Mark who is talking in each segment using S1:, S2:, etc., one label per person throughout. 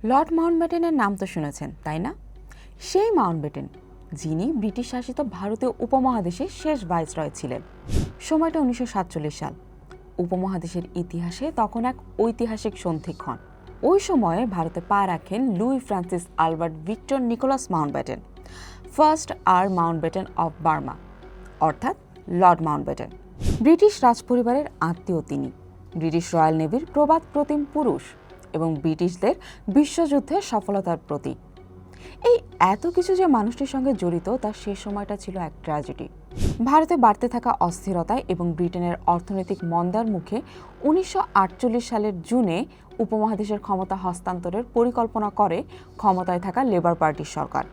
S1: Lord মাউন্টব্যাটেনের নাম তো শুনেছেন, তাই না? সেই মাউন্টব্যাটেন যিনি ব্রিটিশ শাসিত ভারতীয় উপমহাদেশের শেষ ভাইসরয় ছিলেন। সময়টা 1947 সাল। উপমহাদেশের ইতিহাসে তখন এক ঐতিহাসিক সন্ধিক্ষণ। ওই সময়ে ভারতে পা রাখেন Louis Francis Albert Victor Nicholas Mountbatten, first Earl Mountbatten of Burma, অর্থাৎ লর্ড মাউন্টব্যাটেন। ব্রিটিশ রাজপরিবারের আত্মীয় তিনি, ব্রিটিশ রয়্যাল নেভির প্রবাদ প্রতিম পুরুষ এবং ব্রিটিশদের বিশ্বযুদ্ধের সফলতার প্রতীক। এই এত কিছু যে মানুষটির সঙ্গে জড়িত, তার শেষ সময়টা ছিল এক ট্র্যাজেডি। ভারতে বাড়তে থাকা অস্থিরতায় এবং ব্রিটেনের অর্থনৈতিক মন্দার মুখে 1948 সালের জুনে উপমহাদেশের ক্ষমতা হস্তান্তরের পরিকল্পনা করে ক্ষমতায় থাকা লেবার পার্টির সরকার।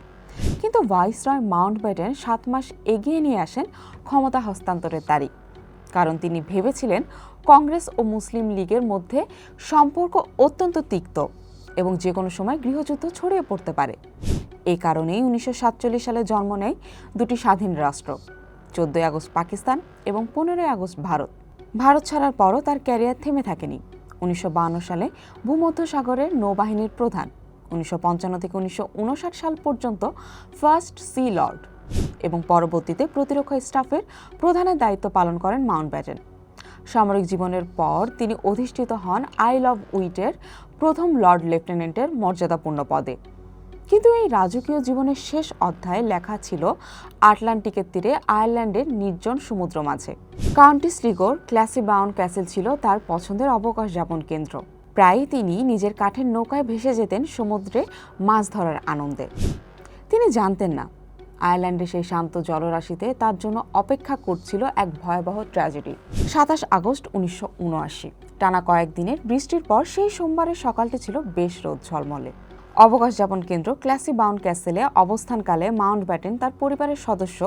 S1: কিন্তু ভাইসরয় মাউন্টব্যাটেন 7 মাস এগিয়ে নিয়ে আসেন ক্ষমতা হস্তান্তরের তারিখ, কারণ তিনি ভেবেছিলেন কংগ্রেস ও মুসলিম লীগের মধ্যে সম্পর্ক অত্যন্ত তিক্ত এবং যে কোনো সময় গৃহযুদ্ধ ছড়িয়ে পড়তে পারে। এই কারণেই 1947 সালে জন্ম নেয় দুটি স্বাধীন রাষ্ট্র, 14 আগস্ট পাকিস্তান এবং 15 আগস্ট ভারত। ভারত ছাড়ার পরও তার ক্যারিয়ার থেমে থাকেনি। 1952 সালে ভূমধ্যসাগরের নৌবাহিনীর প্রধান, 1955 থেকে 1959 সাল পর্যন্ত ফার্স্ট সি লর্ড এবং পরবর্তীতে প্রতিরক্ষা স্টাফের প্রধানের দায়িত্ব পালন করেন মাউন্টব্যাটেন। সামরিক জীবনের পর তিনি অধিষ্ঠিত হন আইল অব উইটের প্রথম লর্ড লেফটেন্যান্টের মর্যাদাপূর্ণ পদে। কিন্তু এই রাজকীয় জীবনের শেষ অধ্যায়ে লেখা ছিল আটলান্টিকের তীরে আয়ারল্যান্ডের নির্জন সমুদ্র মাঝে। কাউন্টি স্লিগোর ক্লাসিবাউন্ড ক্যাসেল ছিল তার পছন্দের অবকাশ যাপন কেন্দ্র। প্রায়ই তিনি নিজের কাঠের নৌকায় ভেসে যেতেন সমুদ্রে মাছ ধরার আনন্দে। তিনি জানতেন না আয়ারল্যান্ডের সেই শান্ত জলরাশিতে তার জন্য অপেক্ষা করছিল এক ভয়াবহ ট্র্যাজেডি। 27 আগস্ট 1979, টানা কয়েকদিনের বৃষ্টির পর সেই সোমবারের সকালটি ছিল বেশ রোদ ঝলমলে। অবকাশ যাপন কেন্দ্র ক্লাসিবাউন্ড ক্যাসেলে অবস্থানকালে মাউন্টব্যাটেন তার পরিবারের সদস্য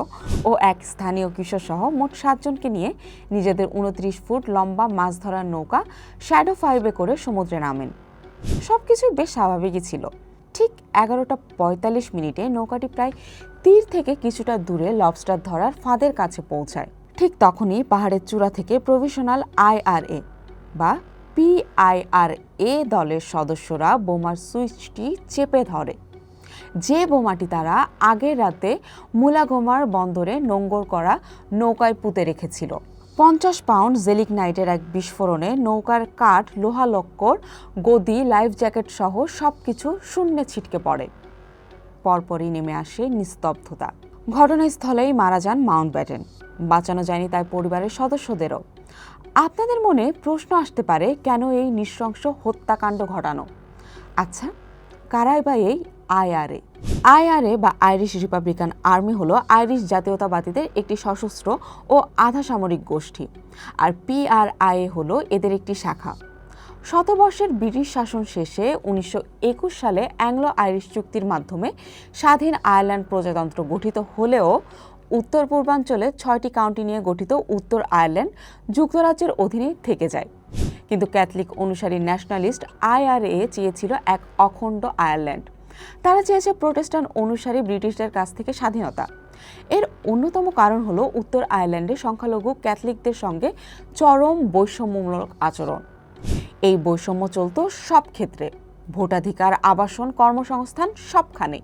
S1: ও এক স্থানীয় কিশোর সহ মোট 7 জনকে নিয়ে নিজেদের 29 ফুট লম্বা মাছ ধরার নৌকা শ্যাডো 5-এ করে সমুদ্রে নামেন। সবকিছুই বেশ স্বাভাবিকই ছিল। ঠিক 11:45 নৌকাটি প্রায় তীর থেকে কিছুটা দূরে লবস্টার ধরার ফাঁদের কাছে পৌঁছায়। ঠিক তখনই পাহাড়ের চূড়া থেকে প্রভিশনাল IRA বা PIRA দলের সদস্যরা বোমার সুইচটি চেপে ধরে, যে বোমাটি তারা আগের রাতে মুলাগোমার বন্দরে নোঙ্গর করা নৌকায় পুঁতে রেখেছিল। 50 পাউন্ড জেলিগনাইটের এক বিস্ফোরণে নৌকার কাঠ, লোহা লক্কর, গদি, লাইফ জ্যাকেট সহ সবকিছু শূন্যে ছিটকে পড়ে। পরপরই নেমে আসে নিস্তব্ধতা। ঘটনাস্থলেই মারা যান মাউন্টব্যাটেন। বাঁচানো যায়নি তার পরিবারের সদস্যদেরও। আপনাদের মনে প্রশ্ন আসতে পারে, কেন এই নৃশংস হত্যাকাণ্ড ঘটানো? আচ্ছা, কারাই বা এই IRA বা আইরিশ রিপাবলিকান আর্মি হলো আইরিশ জাতীয়তাবাদীদের একটি সশস্ত্র ও আধা সামরিক গোষ্ঠী, আর PRIA হলো এদের একটি শাখা। শতবর্ষের ব্রিটিশ শাসন শেষে 1921 সালে অ্যাংলো আইরিশ চুক্তির মাধ্যমে স্বাধীন আয়ারল্যান্ড প্রজাতন্ত্র গঠিত হলেও উত্তর পূর্বাঞ্চলে 6টি কাউন্টি নিয়ে গঠিত উত্তর আয়ারল্যান্ড যুক্তরাজ্যের অধীনে থেকে যায়। কিন্তু ক্যাথলিক অনুসারী ন্যাশনালিস্ট IRA চেয়েছিল এক অখণ্ড আয়ারল্যান্ড। তারা চেয়েছে প্রোটেস্ট্যান্ট অনুসারী ব্রিটিশদের কাছ থেকে স্বাধীনতা। এর অন্যতম কারণ হলো উত্তর আয়ারল্যান্ডে সংখ্যালঘু ক্যাথলিকদের সঙ্গে চরম বৈষম্যমূলক আচরণ। এই বৈষম্য চলত সব ক্ষেত্রে, ভোটাধিকার, আবাসন, কর্মসংস্থান, সবখানে।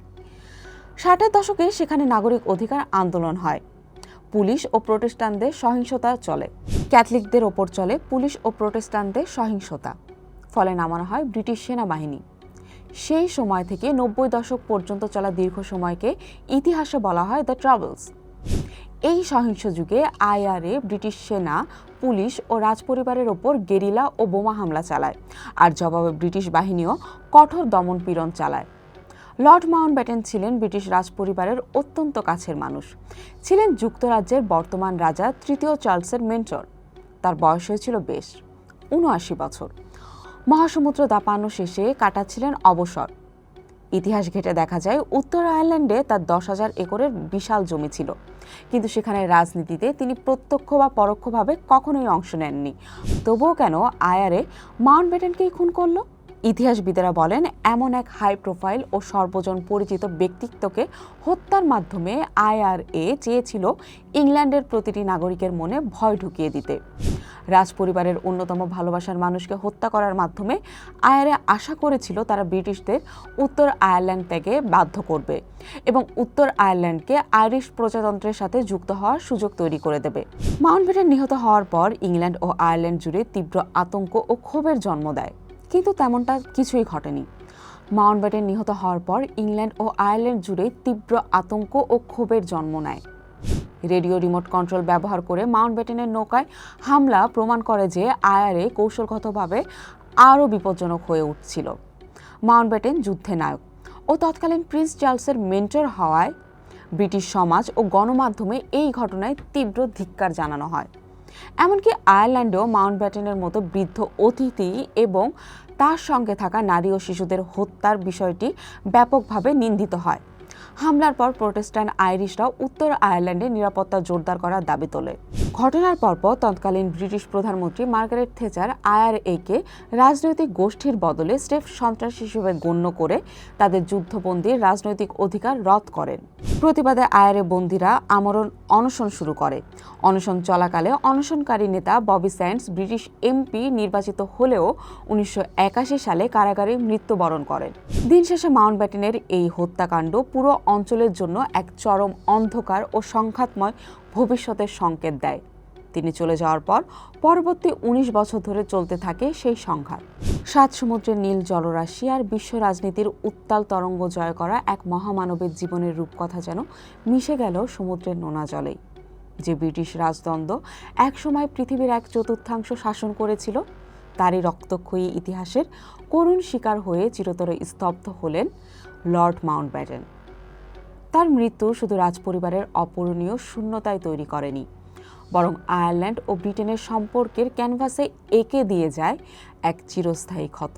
S1: 60-এর দশকে সেখানে নাগরিক অধিকার আন্দোলন হয়। পুলিশ ও প্রোটেস্ট্যান্টদের সহিংসতা চলে। ক্যাথলিকদের ওপর চলে পুলিশ ও প্রোটেস্ট্যান্টদের সহিংসতা। ফলে নামানো হয় ব্রিটিশ সেনাবাহিনী। সেই সময় থেকে 90 দশক পর্যন্ত চলা দীর্ঘ সময়কে ইতিহাসে বলা হয় দ্য ট্রাবলস। এই সহিংস যুগে IRA ব্রিটিশ সেনা, পুলিশ ও রাজপরিবারের ওপর গেরিলা ও বোমা হামলা চালায়, আর জবাবে ব্রিটিশ বাহিনীও কঠোর দমনপীড়ন চালায়। লর্ড মাউন্টব্যাটেন ছিলেন ব্রিটিশ রাজপরিবারের অত্যন্ত কাছের মানুষ। ছিলেন যুক্তরাজ্যের বর্তমান রাজা 3য় চার্লসের মেন্টর। তার বয়স হয়েছিল বেশ 79 বছর। মহাসমুদ্র দাপানো শেষে কাটাচ্ছিলেন অবসর। ইতিহাস ঘেঁটে দেখা যায় উত্তর আয়ারল্যান্ডে তার 10,000 একরের বিশাল জমি ছিল, কিন্তু সেখানে রাজনীতিতে তিনি প্রত্যক্ষ বা পরোক্ষভাবে কখনোই অংশ নেননি। তবুও কেন IRA মাউন্টব্যাটেনকেই খুন করল? ইতিহাসবিদেরা বলেন, এমন এক হাই প্রোফাইল ও সর্বজন পরিচিত ব্যক্তিত্বকে হত্যার মাধ্যমে আইআরএ চেয়েছিল ইংল্যান্ডের প্রতিটি নাগরিকের মনে ভয় ঢুকিয়ে দিতে। রাজপরিবারের অন্যতম ভালোবাসার মানুষকে হত্যা করার মাধ্যমে আইআরএ আশা করেছিল তারা ব্রিটিশদের উত্তর আয়ারল্যান্ড ত্যাগে বাধ্য করবে এবং উত্তর আয়ারল্যান্ডকে আইরিশ প্রজাতন্ত্রের সাথে যুক্ত হওয়ার সুযোগ তৈরি করে দেবে। মাউন্টব্যাটেন নিহত হওয়ার পর ইংল্যান্ড ও আয়ারল্যান্ড জুড়ে তীব্র আতঙ্ক ও ক্ষোভের জন্ম দেয়, কিন্তু তেমনটা কিছুই ঘটেনি। মাউন্টব্যাটেন নিহত হওয়ার পর ইংল্যান্ড ও আয়ারল্যান্ড জুড়ে তীব্র আতঙ্ক ও ক্ষোভের জন্ম নেয়। রেডিও রিমোট কন্ট্রোল ব্যবহার করে মাউন্টব্যাটেনের নৌকায় হামলা প্রমাণ করে যে আইআরএ কৌশলগতভাবে আরও বিপজ্জনক হয়ে উঠছিল। মাউন্টব্যাটেন যুদ্ধে নায়ক ও তৎকালীন প্রিন্স চার্লসের মেন্টর হওয়ায় ব্রিটিশ সমাজ ও গণমাধ্যমে এই ঘটনায় তীব্র ধিক্কার জানানো হয়। এমনকি আয়ারল্যান্ডেও মাউন্টব্যাটেনের মতো বৃদ্ধ অতিথি এবং তার সঙ্গে থাকা নারী ও শিশুদের হত্যার বিষয়টি ব্যাপকভাবে নিন্দিত হয়। হামলার পর প্রোটেস্ট্যান্ট আইরিশরাও উত্তর আয়ারল্যান্ডে নিরাপত্তা জোরদার করার দাবি তোলে। ঘটনার পরপর তৎকালীন ব্রিটিশ প্রধানমন্ত্রী মার্গারেট থেচার আইআরএকে রাজনৈতিক গোষ্ঠীর বদলে স্রেফ সন্ত্রাস হিসেবে গণ্য করে তাদের যুদ্ধবন্দীর রাজনৈতিক অধিকার রদ করেন। প্রতিবাদে আইআরএ বন্দীরা আমরণ অনশন শুরু করে। অনশন চলাকালে অনশনকারী নেতা ববি স্যান্ডস ব্রিটিশ এমপি নির্বাচিত হলেও 1981 সালে কারাগারে মৃত্যুবরণ করেন। দিন শেষে মাউন্টব্যাটেনের এই হত্যাকাণ্ড পুরো অঞ্চলের জন্য এক চরম অন্ধকার ও সংঘাতময় ভবিষ্যতের সংকেত দেয়। তিনি চলে যাওয়ার পর পরবর্তী 19 বছর ধরে চলতে থাকে সেই সংঘাত। 7 সমুদ্রের নীল জলরাশি আর বিশ্ব রাজনীতির উত্তাল তরঙ্গ জয় করা এক মহামানবের জীবনের রূপকথা যেন মিশে গেল সমুদ্রের নোনা জলেই। যে ব্রিটিশ রাজদণ্ড একসময় পৃথিবীর 1/4 শাসন করেছিল, তারই রক্তক্ষয়ী ইতিহাসের করুণ শিকার হয়ে চিরতরে স্তব্ধ হলেন লর্ড মাউন্টব্যাটেন। তার মৃত্যু শুধু রাজপরিবারের অপূরণীয় শূন্যতায় তৈরি করেনি, বরং আয়ারল্যান্ড ও ব্রিটেনের সম্পর্কের ক্যানভাসে এঁকে দিয়ে যায় এক চিরস্থায়ী ক্ষত।